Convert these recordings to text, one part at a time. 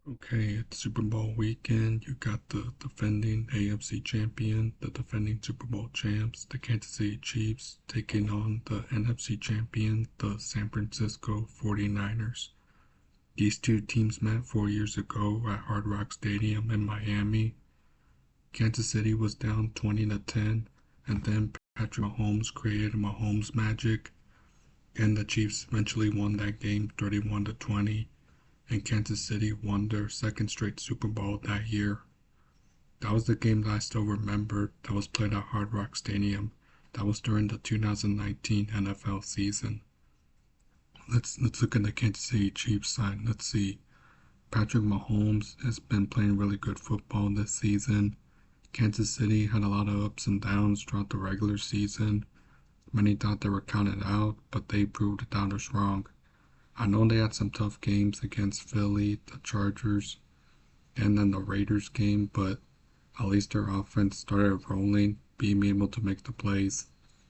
Okay, it's Super Bowl weekend. You got the defending AFC champion, the defending Super Bowl champs, the Kansas City Chiefs, taking on the NFC champion, the San Francisco 49ers. These two teams met 4 years ago at Hard Rock Stadium in Miami. Kansas City was down 20-10, and then Patrick Mahomes created Mahomes magic, and the Chiefs eventually won that game 31-20, and Kansas City won their second straight Super Bowl that year. That was the game that I still remember that was played at Hard Rock Stadium. That was during the 2019 NFL season. Let's look at the Kansas City Chiefs side. Let's see. Patrick Mahomes has been playing really good football this season. Kansas City had a lot of ups and downs throughout the regular season. Many thought they were counted out, but they proved the doubters wrong. I know they had some tough games against Philly, the Chargers, and then the Raiders game, but at least their offense started rolling, being able to make the plays.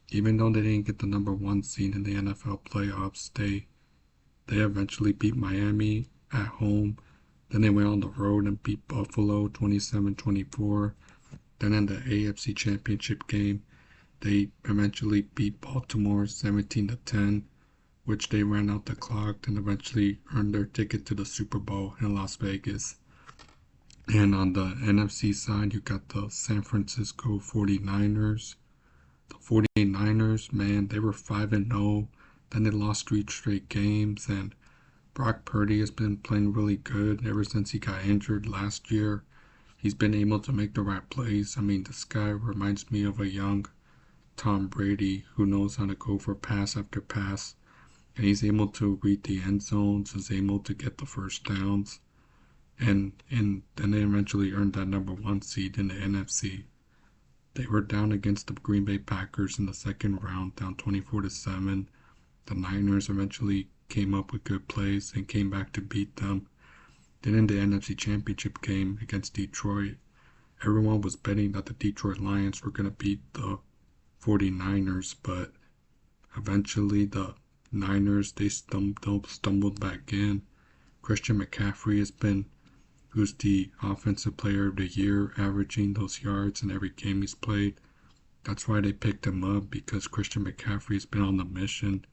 Even though they didn't get the number one seed in the NFL playoffs, they eventually beat Miami at home. Then they went on the road and beat Buffalo 27-24. Then in the AFC Championship game, they eventually beat Baltimore 17-10, which they ran out the clock and eventually earned their ticket to the Super Bowl in Las Vegas. And on the NFC side, you got the San Francisco 49ers. The 49ers, man, they were 5-0. Then they lost three straight games, and Brock Purdy has been playing really good ever since he got injured last year. He's been able to make the right plays. I mean, this guy reminds me of a young Tom Brady who knows how to go for pass after pass. And he's able to read the end zones, is able to get the first downs. And then they eventually earned that number one seed in the NFC. They were down against the Green Bay Packers in the second round, down 24-7. The Niners eventually came up with good plays and came back to beat them. Then in the NFC Championship game against Detroit, everyone was betting that the Detroit Lions were going to beat the 49ers, but eventually the Niners, they stumbled back in. Christian McCaffrey who's the offensive player of the year, averaging those yards in every game he's played. That's why they picked him up, because Christian McCaffrey's been on the mission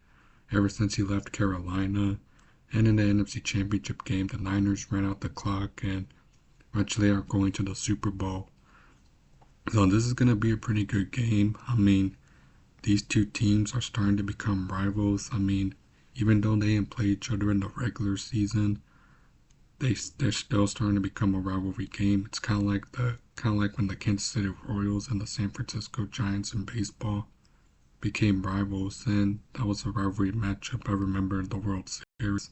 ever since he left Carolina. And in the NFC Championship game, the Niners ran out the clock and eventually are going to the Super Bowl. So this is going to be a pretty good game. I mean, these two teams are starting to become rivals. I mean, even though they didn't play each other in the regular season, they're still starting to become a rivalry game. It's kind of like when the Kansas City Royals and the San Francisco Giants in baseball became rivals, and that was a rivalry matchup I remember in the World Series.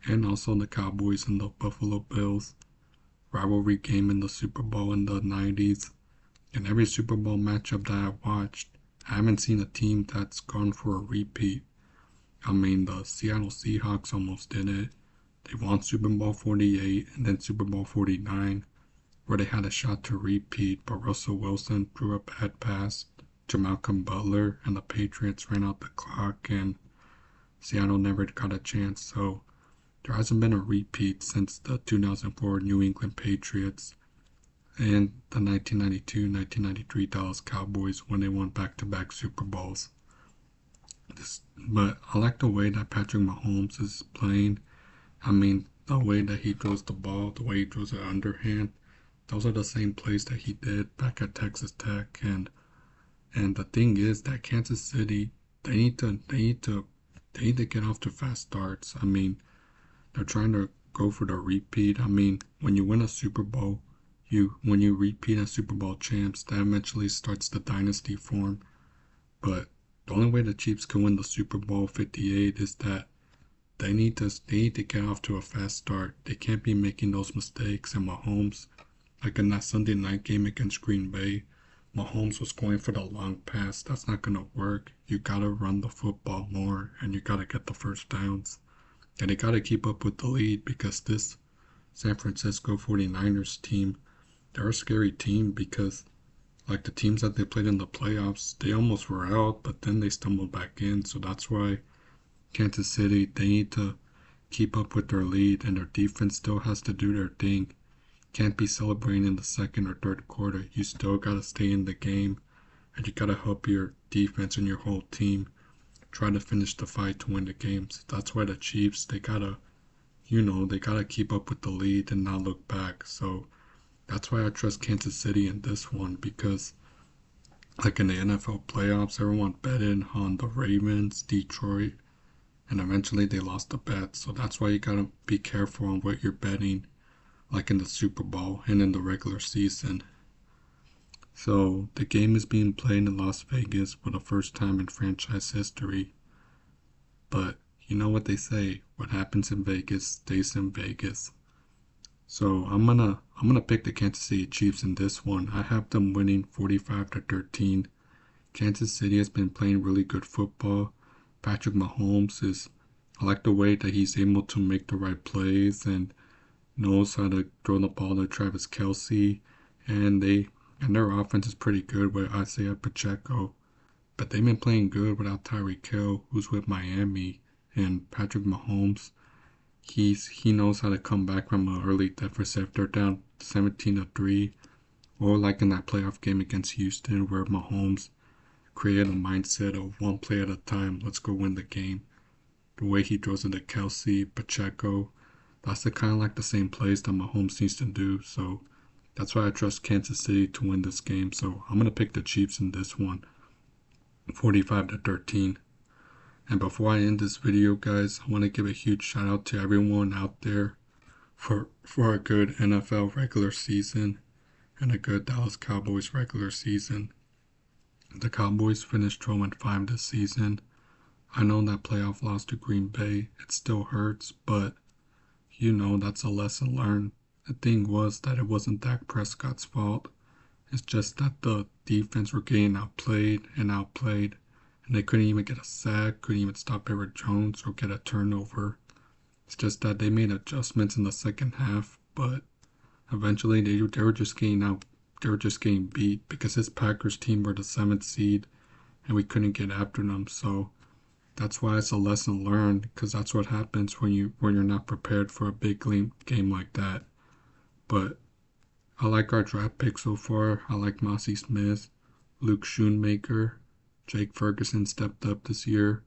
And also the Cowboys and the Buffalo Bills rivalry game in the Super Bowl in the 90s. And every Super Bowl matchup that I watched, I haven't seen a team that's gone for a repeat. I mean, the Seattle Seahawks almost did it. They won Super Bowl 48 and then Super Bowl 49, where they had a shot to repeat, but Russell Wilson threw a bad pass to Malcolm Butler, and the Patriots ran out the clock, and Seattle never got a chance. So there hasn't been a repeat since the 2004 New England Patriots and the 1992-1993 Dallas Cowboys when they won back-to-back Super Bowls. But I like the way that Patrick Mahomes is playing. I mean, the way that he throws the ball, the way he throws it underhand, those are the same plays that he did back at Texas Tech. And the thing is that Kansas City, they need to get off to fast starts. I mean, they're trying to go for the repeat. I mean, when you win a Super Bowl, when you repeat as Super Bowl champs, that eventually starts the dynasty form. But the only way the Chiefs can win the Super Bowl 58 is that they need to get off to a fast start. They can't be making those mistakes. And Mahomes, like in that Sunday night game against Green Bay, Mahomes was going for the long pass. That's not going to work. You got to run the football more, and you got to get the first downs. And they got to keep up with the lead, because this San Francisco 49ers team, they're a scary team, because like the teams that they played in the playoffs, they almost were out, but then they stumbled back in. So that's why Kansas City, they need to keep up with their lead, and their defense still has to do their thing. Can't be celebrating in the second or third quarter. You still gotta stay in the game, and you gotta help your defense and your whole team try to finish the fight to win the games. That's why the Chiefs, they gotta keep up with the lead and not look back. So that's why I trust Kansas City in this one, because like in the NFL playoffs, everyone betted on the Ravens, Detroit, and eventually they lost the bet. So that's why you gotta be careful on what you're betting, like in the Super Bowl and in the regular season. So the game is being played in Las Vegas for the first time in franchise history. But you know what they say, what happens in Vegas stays in Vegas. So I'm gonna pick the Kansas City Chiefs in this one. I have them winning 45-13. Kansas City has been playing really good football. Patrick Mahomes I like the way that he's able to make the right plays and knows how to throw the ball to Travis Kelce, and their offense is pretty good with Isaiah Pacheco. But they've been playing good without Tyreek Hill, who's with Miami, and Patrick Mahomes. He knows how to come back from an early deficit if they're down 17-3, or like in that playoff game against Houston where Mahomes created a mindset of one play at a time. Let's go win the game. The way he throws it to Kelce, Pacheco, that's kind of like the same plays that Mahomes needs to do. So that's why I trust Kansas City to win this game. So I'm gonna pick the Chiefs in this one, 45-13. And before I end this video, guys, I want to give a huge shout out to everyone out there for a good NFL regular season and a good Dallas Cowboys regular season. The Cowboys finished 12-5 this season. I know that playoff loss to Green Bay, it still hurts, but that's a lesson learned. The thing was that it wasn't Dak Prescott's fault. It's just that the defense were getting outplayed, and they couldn't even get a sack, couldn't even stop Aaron Jones or get a turnover. It's just that they made adjustments in the second half, but eventually they were just getting beat because this Packers team were the 7th seed and we couldn't get after them. So that's why it's a lesson learned, because that's what happens when you're not prepared for a big game like that. But I like our draft pick so far. I like Massey Smith, Luke Schoonmaker, Jake Ferguson stepped up this year,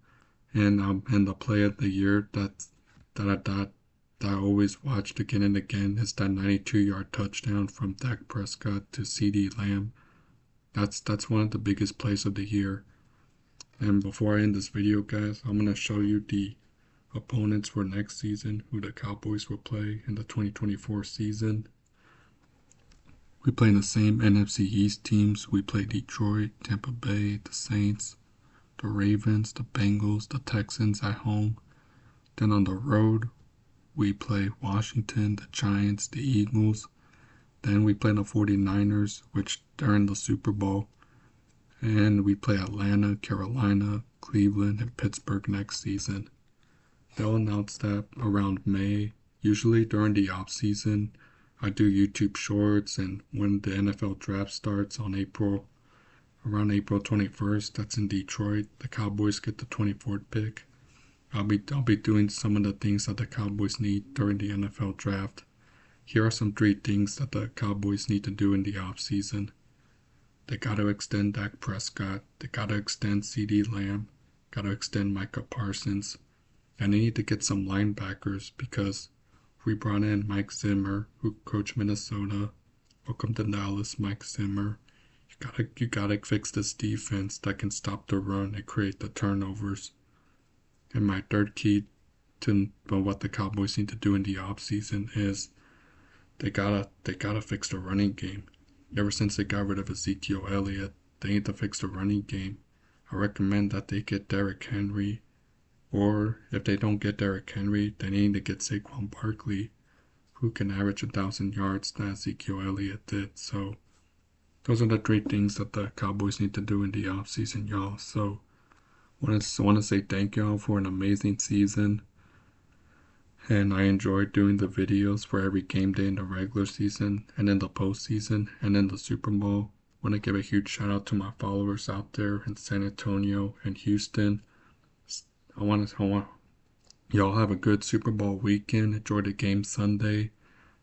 and the play of the year that I always watched again and again is that 92-yard touchdown from Dak Prescott to CeeDee Lamb. That's one of the biggest plays of the year. And before I end this video, guys, I'm gonna show you the opponents for next season, who the Cowboys will play in the 2024 season. We play the same NFC East teams. We play Detroit, Tampa Bay, the Saints, the Ravens, the Bengals, the Texans at home. Then on the road, we play Washington, the Giants, the Eagles. Then we play the 49ers, which they're in the Super Bowl. And we play Atlanta, Carolina, Cleveland, and Pittsburgh next season. They'll announce that around May. Usually during the offseason, I do YouTube shorts, and when the NFL draft starts on around April 21st, that's in Detroit. The Cowboys get the 24th pick. I'll be doing some of the things that the Cowboys need during the NFL draft. Here are some 3 things that the Cowboys need to do in the offseason. They got to extend Dak Prescott. They got to extend CeeDee Lamb. Got to extend Micah Parsons. And they need to get some linebackers, because we brought in Mike Zimmer, who coached Minnesota. Welcome to Dallas, Mike Zimmer. You gotta fix this defense that can stop the run and create the turnovers. And my third key to what the Cowboys need to do in the offseason is they gotta fix the running game. Ever since they got rid of Ezekiel Elliott, they need to fix the running game. I recommend that they get Derrick Henry, or if they don't get Derrick Henry, they need to get Saquon Barkley, who can average 1,000 yards that Ezekiel Elliott did. So those are the 3 things that the Cowboys need to do in the offseason, y'all. So I want to say thank y'all for an amazing season. And I enjoyed doing the videos for every game day in the regular season, and in the postseason, and in the Super Bowl. I want to give a huge shout out to my followers out there in San Antonio and Houston. I want Y'all have a good Super Bowl weekend. Enjoy the game Sunday.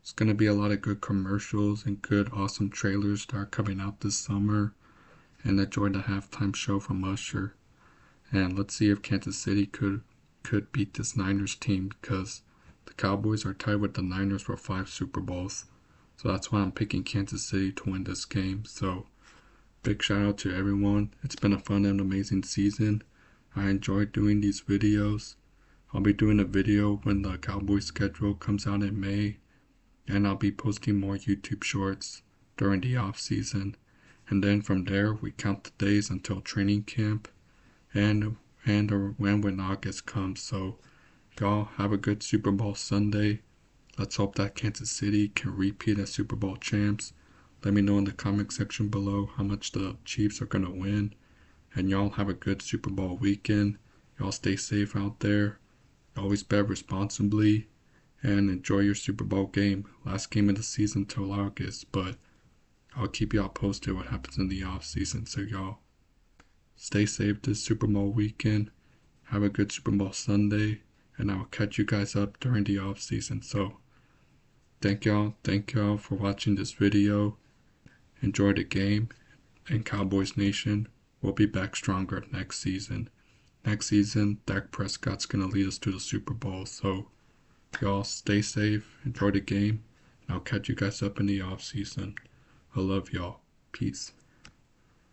It's going to be a lot of good commercials and good, awesome trailers that are coming out this summer. And enjoy the halftime show from Usher. And let's see if Kansas City could beat this Niners team, because the Cowboys are tied with the Niners for 5 Super Bowls. So that's why I'm picking Kansas City to win this game. So big shout out to everyone. It's been a fun and amazing season. I enjoyed doing these videos. I'll be doing a video when the Cowboys schedule comes out in May, and I'll be posting more YouTube shorts during the off season. And then from there, we count the days until training camp and when August comes. So y'all have a good Super Bowl Sunday. Let's hope that Kansas City can repeat as Super Bowl champs. Let me know in the comment section below how much the Chiefs are going to win. And y'all have a good Super Bowl weekend. Y'all stay safe out there. Always bet responsibly. And enjoy your Super Bowl game. Last game of the season till August. But I'll keep y'all posted what happens in the off season. So y'all stay safe this Super Bowl weekend. Have a good Super Bowl Sunday. And I'll catch you guys up during the off season. So thank y'all for watching this video. Enjoy the game. And Cowboys Nation, we'll be back stronger next season. Next season, Dak Prescott's going to lead us to the Super Bowl. So y'all stay safe, enjoy the game, and I'll catch you guys up in the off season. I love y'all. Peace.